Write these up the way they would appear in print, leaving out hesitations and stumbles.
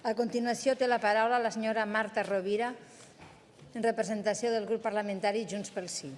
A continuació té la paraula la senyora Marta Rovira, en representació del grup parlamentari Junts pel Sí.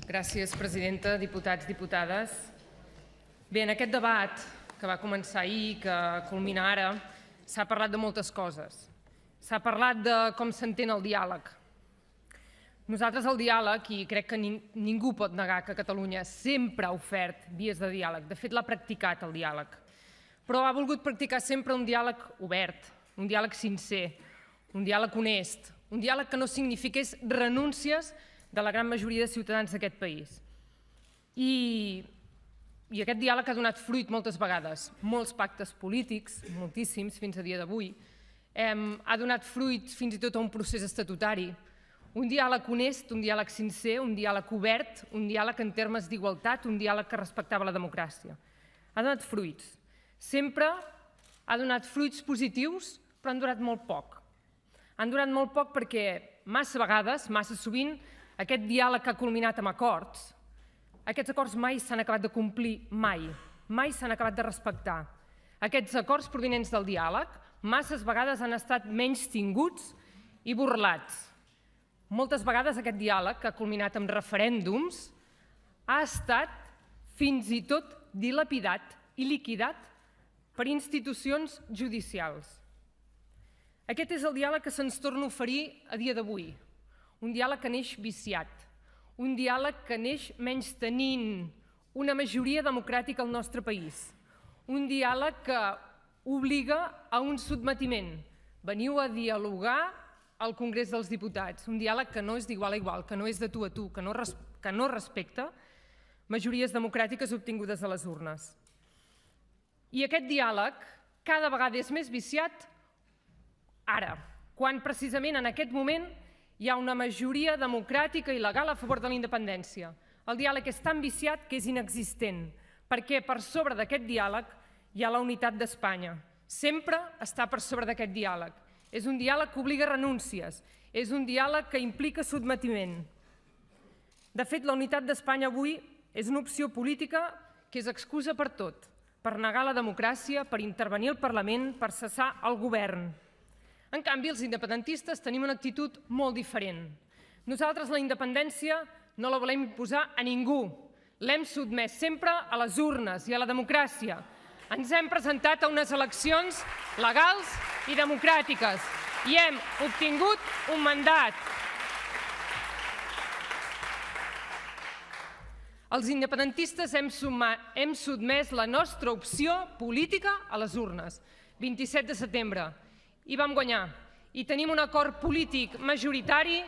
Gràcies, presidenta, diputats, diputades. Bé, en aquest debat que va començar ahir i que culmina ara, s'ha parlat de moltes coses. S'ha parlat de com s'entén el diàleg. Nosaltres el diàleg, i crec que ningú pot negar que Catalunya sempre ha ofert vies de diàleg. De fet, l'ha practicat, el diàleg. Però ha volgut practicar sempre un diàleg obert, un diàleg sincer, un diàleg honest, un diàleg que no signifiqués renúncies de la gran majoria de ciutadans d'aquest país. I aquest diàleg ha donat fruit moltes vegades, molts pactes polítics, moltíssims, fins a dia d'avui. Ha donat fruit fins i tot a un procés estatutari, un diàleg honest, un diàleg sincer, un diàleg obert, un diàleg en termes d'igualtat, un diàleg que respectava la democràcia. Ha donat fruits. Sempre ha donat fruits positius, però han durat molt poc. Han durat molt poc perquè massa vegades, massa sovint, aquest diàleg que ha culminat amb acords, aquests acords mai s'han acabat de complir, mai. Mai s'han acabat de respectar. Aquests acords provinents del diàleg masses vegades han estat menystinguts i burlats. Moltes vegades aquest diàleg, que ha culminat amb referèndums, ha estat fins i tot dilapidat i liquidat per institucions judicials. Aquest és el diàleg que se'ns torna a oferir a dia d'avui. Un diàleg que neix viciat, un diàleg que neix menystenint una majoria democràtica al nostre país, un diàleg que obliga a un sotmetiment. Veniu a dialogar al Congrés dels Diputats, un diàleg que no és d'igual a igual, que no és de tu a tu, que no respecta majories democràtiques obtingudes a les urnes. I aquest diàleg cada vegada és més viciat ara, quan precisament en aquest moment hi ha una majoria democràtica i legal a favor de la independència. El diàleg és tan viciat que és inexistent, perquè per sobre d'aquest diàleg hi ha la unitat d'Espanya. Sempre està per sobre d'aquest diàleg. És un diàleg que obliga renúncies, és un diàleg que implica sotmetiment. De fet, la unitat d'Espanya avui és una opció política que és excusa per tot, per negar la democràcia, per intervenir al Parlament, per cessar el govern. En canvi, els independentistes tenim una actitud molt diferent. Nosaltres la independència no la volem imposar a ningú. L'hem sotmès sempre a les urnes i a la democràcia. Ens hem presentat a unes eleccions legals i democràtiques i hem obtingut un mandat. Els independentistes hem sotmès la nostra opció política a les urnes, 27 de setembre, i vam guanyar. I tenim un acord polític majoritari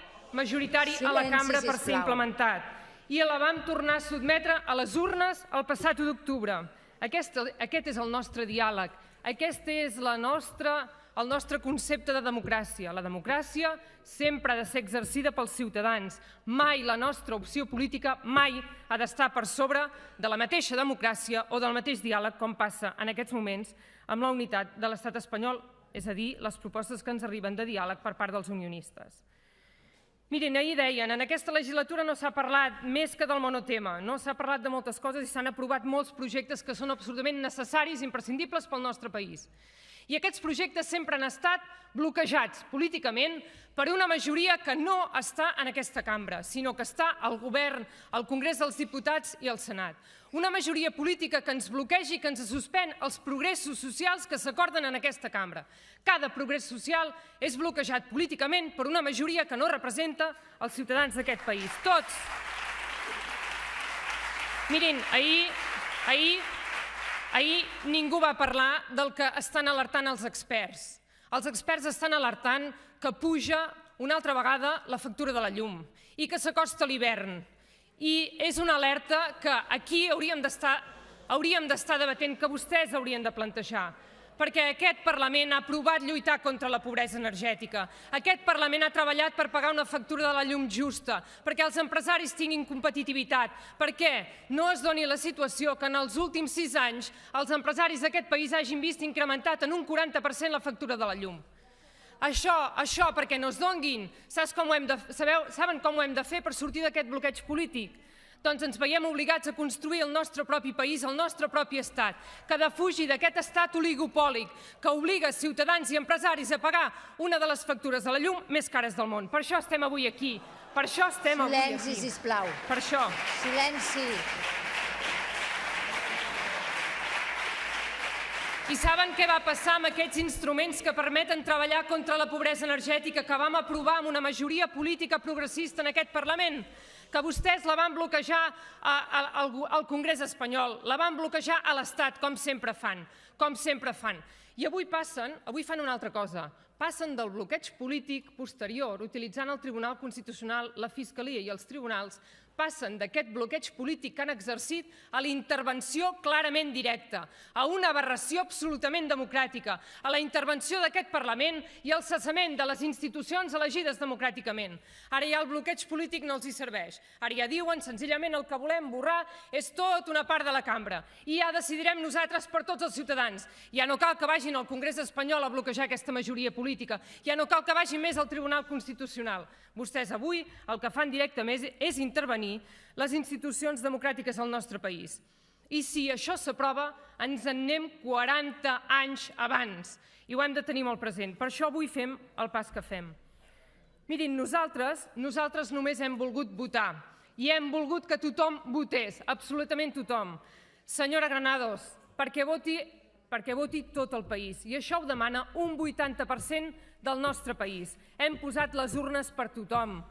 a la cambra per ser implementat. I la vam tornar a sotmetre a les urnes el passat 1 d'octubre. Aquest és el nostre diàleg, aquest és el nostre concepte de democràcia. La democràcia sempre ha de ser exercida pels ciutadans. Mai la nostra opció política mai ha d'estar per sobre de la mateixa democràcia o del mateix diàleg, com passa en aquests moments amb la unitat de l'estat espanyol, és a dir, les propostes que ens arriben de diàleg per part dels unionistes. Miren, ahir deien, en aquesta legislatura no s'ha parlat més que del monotema, no s'ha parlat de moltes coses i s'han aprovat molts projectes que són absolutament necessaris i imprescindibles pel nostre país. I aquests projectes sempre han estat bloquejats políticament per una majoria que no està en aquesta cambra, sinó que està al govern, al Congrés dels Diputats i al Senat. Una majoria política que ens bloqueja i que ens suspèn els progressos socials que s'acorden en aquesta cambra. Cada progrés social és bloquejat políticament per una majoria que no representa els ciutadans d'aquest país. Tots. Mirin, ahir ningú va parlar del que estan alertant els experts. Els experts estan alertant que puja una altra vegada la factura de la llum i que s'acosta l'hivern. I és una alerta que aquí hauríem d'estar debatent, que vostès haurien de plantejar. Perquè aquest Parlament ha aprovat lluitar contra la pobresa energètica. Aquest Parlament ha treballat per pagar una factura de la llum justa, perquè els empresaris tinguin competitivitat, perquè no es doni la situació que en els últims 6 anys els empresaris d'aquest país hagin vist incrementat en un 40% la factura de la llum. Això perquè no es donguin. Saben com ho hem de fer per sortir d'aquest bloqueig polític? Doncs ens veiem obligats a construir el nostre propi país, el nostre propi estat, que defugi d'aquest estat oligopòlic que obliga ciutadans i empresaris a pagar una de les factures de la llum més cares del món. Per això estem avui aquí. Per això estem avui aquí. Silenci, sisplau. Per això. Silenci. I saben què va passar amb aquests instruments que permeten treballar contra la pobresa energètica que vam aprovar amb una majoria política progressista en aquest Parlament? Que vostès la van bloquejar al Congrés espanyol, la van bloquejar a l'Estat, com sempre fan, I avui fan una altra cosa. Passen del bloqueig polític posterior, utilitzant el Tribunal Constitucional, la Fiscalia i els tribunals, passen d'aquest bloqueig polític que han exercit a la intervenció clarament directa, a una aberració absolutament democràtica, a la intervenció d'aquest Parlament i al cessament de les institucions elegides democràticament. Ara ja el bloqueig polític no els hi serveix. Ara ja diuen senzillament el que volem borrar és tot una part de la cambra i ja decidirem nosaltres per tots els ciutadans. Ja no cal que vagin al Congrés espanyol a bloquejar aquesta majoria política, ja no cal que vagin més al Tribunal Constitucional. Vostès avui el que fan directament és intervenir les institucions democràtiques al nostre país. I si això s'aprova, ens en anem 40 anys abans. I ho hem de tenir molt present. Per això avui fem el pas que fem. Mirin, nosaltres només hem volgut votar i hem volgut que tothom votés, absolutament tothom. Senyora Granados, perquè voti tot el país. I això ho demana un 80% del nostre país. Hem posat les urnes per tothom,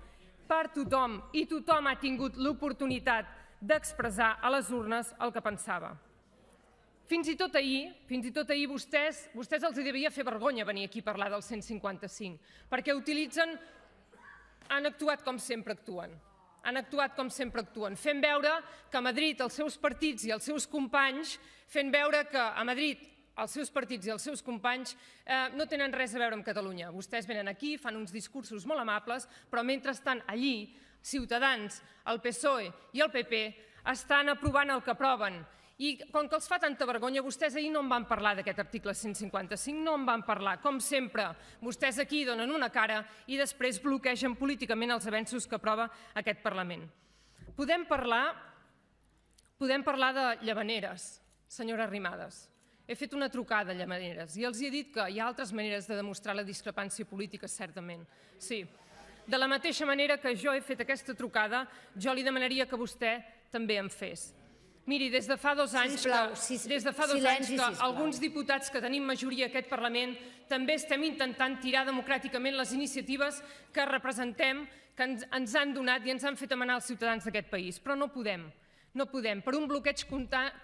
i tothom ha tingut l'oportunitat d'expressar a les urnes el que pensava. Fins i tot ahir vostès els devia fer vergonya venir aquí a parlar del 155, perquè han actuat com sempre actuen. Fent veure que a Madrid els seus partits i els seus companys no tenen res a veure amb Catalunya. Vostès venen aquí, fan uns discursos molt amables, però mentrestant allí Ciutadans, el PSOE i el PP estan aprovant el que aproven. I com que els fa tanta vergonya, vostès ahir no en van parlar d'aquest article 155, no en van parlar. Com sempre, vostès aquí donen una cara i després bloquegen políticament els avenços que aprova aquest Parlament. Podem parlar de llavaneres, senyora Arrimadas. He fet una trucada a llavaneres i els he dit que hi ha altres maneres de demostrar la discrepància política, certament. Sí. De la mateixa manera que jo he fet aquesta trucada, jo li demanaria que vostè també en fes. Miri, des de fa 2 anys que alguns diputats que tenim majoria a aquest Parlament també estem intentant tirar democràticament les iniciatives que representem, que ens han donat i ens han fet emanar els ciutadans d'aquest país. Però no podem, per un bloqueig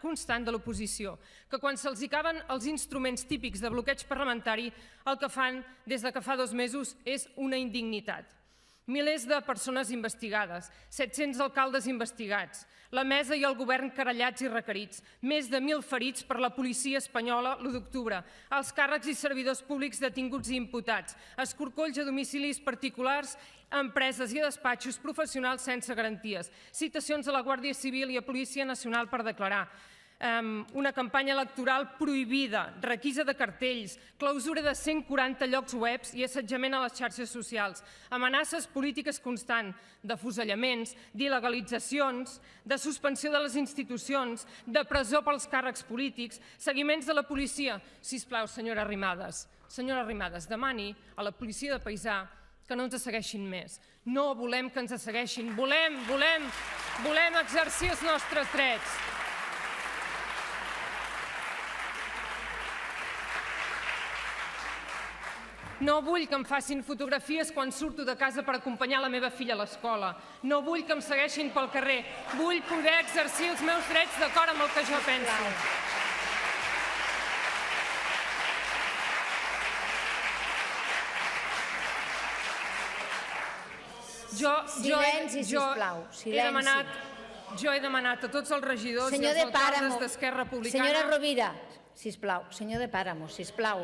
constant de l'oposició, que quan se'ls acaben els instruments típics de bloqueig parlamentari, el que fan des de que fa 2 mesos és una indignitat. Milers de persones investigades, 700 alcaldes investigats, la mesa i el govern querellats i requerits, més de 1.000 ferits per la policia espanyola l'1 d'octubre, els càrrecs i servidors públics detinguts i imputats, escorcolls a domicilis particulars, a empreses i a despatxos professionals sense garanties, citacions a la Guàrdia Civil i a Policia Nacional per declarar, una campanya electoral prohibida, requisa de cartells, clausura de 140 llocs webs i assetjament a les xarxes socials, amenaces polítiques constants, d'afusellaments, d'il·legalitzacions, de suspensió de les institucions, de presó pels càrrecs polítics, seguiments de la policia. Sisplau, senyora Arrimadas, demani a la policia de paisà que no ens segueixin més. No volem que ens segueixin, volem exercir els nostres drets. No vull que em facin fotografies quan surto de casa per acompanyar la meva filla a l'escola. No vull que em segueixin pel carrer. Vull poder exercir els meus drets d'acord amb el que jo penso. Silenci, sisplau. Jo he demanat a tots els regidors i els alcaldes d'Esquerra Republicana... Senyora Rovira, sisplau. Senyor de Páramo, sisplau.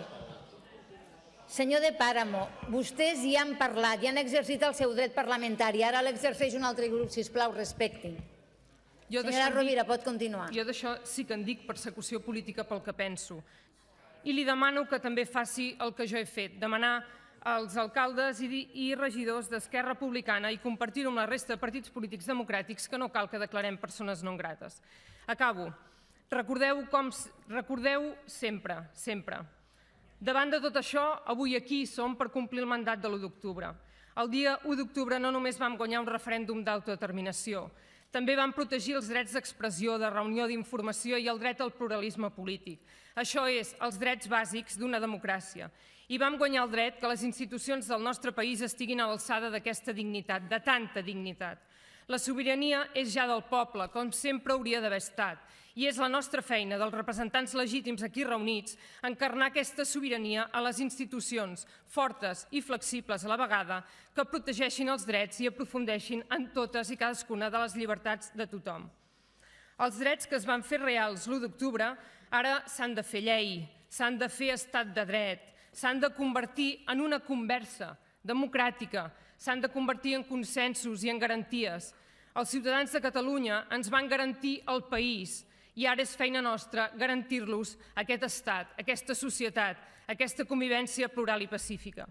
Senyor de Páramo, vostès ja han parlat, ja han exercit el seu dret parlamentari, ara l'exerceix un altre grup, sisplau, respectin. Senyora Rovira, pot continuar. Jo d'això sí que en dic persecució política pel que penso. I li demano que també faci el que jo he fet, demanar als alcaldes i regidors d'Esquerra Republicana i compartir-ho amb la resta de partits polítics democràtics que no cal que declarem persones non grates. Acabo. Recordeu sempre, sempre. Davant de tot això, avui aquí som per complir el mandat de l'1 d'octubre. El dia 1 d'octubre no només vam guanyar un referèndum d'autodeterminació, també vam protegir els drets d'expressió, de reunió, d'informació i el dret al pluralisme polític. Això és, els drets bàsics d'una democràcia. I vam guanyar el dret que les institucions del nostre país estiguin a l'alçada d'aquesta dignitat, de tanta dignitat. La sobirania és ja del poble, com sempre hauria d'haver estat, i és la nostra feina, dels representants legítims aquí reunits, encarnar aquesta sobirania a les institucions, fortes i flexibles a la vegada, que protegeixin els drets i aprofundeixin en totes i cadascuna de les llibertats de tothom. Els drets que es van fer reals l'1 d'octubre ara s'han de fer llei, s'han de fer estat de dret, s'han de convertir en una conversa democràtica, s'han de convertir en consensos i en garanties. Els ciutadans de Catalunya ens van garantir el país i ara és feina nostra garantir-los aquest estat, aquesta societat, aquesta convivència plural i pacífica.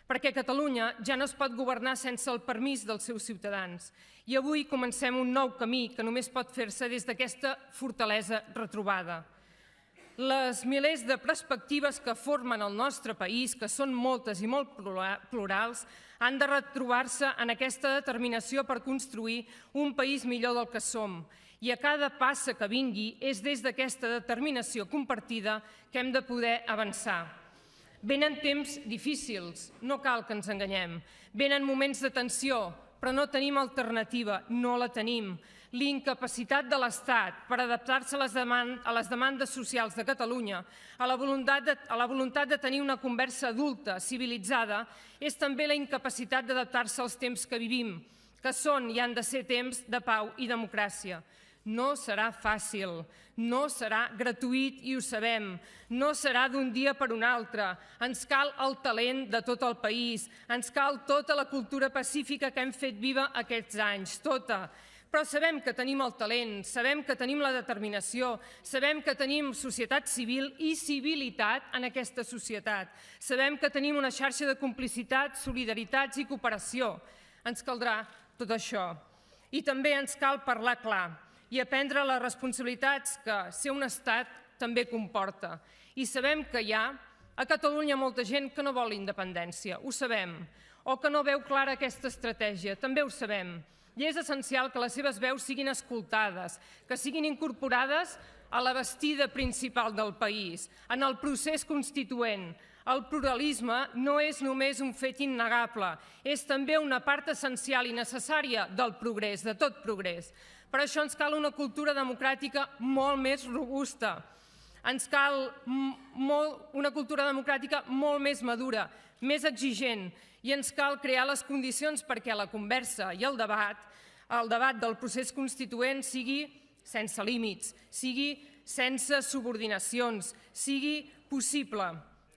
Perquè Catalunya ja no es pot governar sense el permís dels seus ciutadans. I avui comencem un nou camí que només pot fer-se des d'aquesta fortalesa retrobada. Les milers de perspectives que formen el nostre país, que són moltes i molt plurals, han de retrobar-se en aquesta determinació per construir un país millor del que som. I a cada passa que vingui és des d'aquesta determinació compartida que hem de poder avançar. Venen temps difícils, no cal que ens enganyem. Venen moments de tensió, però no tenim alternativa, no la tenim. L'incapacitat de l'Estat per adaptar-se a les demandes socials de Catalunya, a la voluntat de tenir una conversa adulta, civilitzada, és també la incapacitat d'adaptar-se als temps que vivim, que són i han de ser temps de pau i democràcia. No serà fàcil, no serà gratuït i ho sabem, no serà d'un dia per un altre. Ens cal el talent de tot el país, ens cal tota la cultura pacífica que hem fet viva aquests anys, tota. Però sabem que tenim el talent, sabem que tenim la determinació, sabem que tenim societat civil i civilitat en aquesta societat. Sabem que tenim una xarxa de complicitat, solidaritats i cooperació. Ens caldrà tot això. I també ens cal parlar clar i aprendre les responsabilitats que ser un estat també comporta. I sabem que hi ha a Catalunya molta gent que no vol independència, ho sabem, o que no veu clara aquesta estratègia, també ho sabem. I és essencial que les seves veus siguin escoltades, que siguin incorporades a la bastida principal del país, en el procés constituent. El pluralisme no és només un fet innegable, és també una part essencial i necessària del progrés, de tot progrés. Per això ens cal una cultura democràtica molt més robusta. Ens cal una cultura democràtica molt més madura, més exigent, i ens cal crear les condicions perquè la conversa i el debat del procés constituent sigui sense límits, sigui sense subordinacions, sigui possible.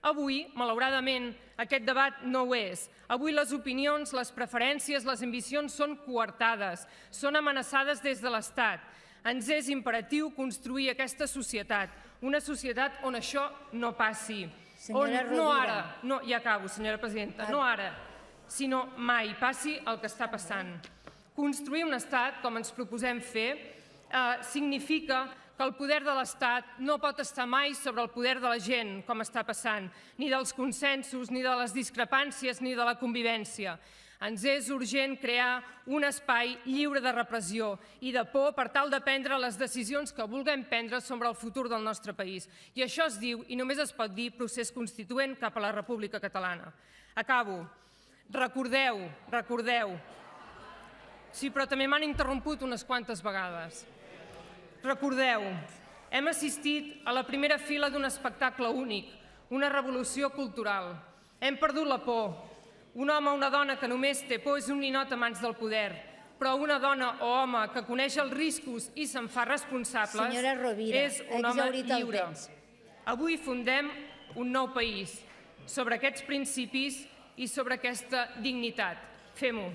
Avui, malauradament, aquest debat no ho és. Avui les opinions, les preferències, les ambicions són coartades, són amenaçades des de l'Estat. Ens és imperatiu construir aquesta societat, una societat on això no passi. Senyora Rovira. No ara, ja acabo, senyora presidenta, no ara, sinó mai passi el que està passant. Construir un estat, com ens proposem fer, significa que el poder de l'Estat no pot estar mai sobre el poder de la gent, com està passant, ni dels consensos, ni de les discrepàncies, ni de la convivència. Ens és urgent crear un espai lliure de repressió i de por per tal de prendre les decisions que vulguem prendre sobre el futur del nostre país. I això es diu, i només es pot dir, procés constituent cap a la República Catalana. Acabo. Recordeu. Sí, però també m'han interromput unes quantes vegades. Recordeu, hem assistit a la primera fila d'un espectacle únic, una revolució cultural. Hem perdut la por. Un home o una dona que només té por és un ninot a mans del poder, però una dona o home que coneix els riscos i se'n fa responsables és un home lliure. Avui fundem un nou país sobre aquests principis i sobre aquesta dignitat. Fem-ho.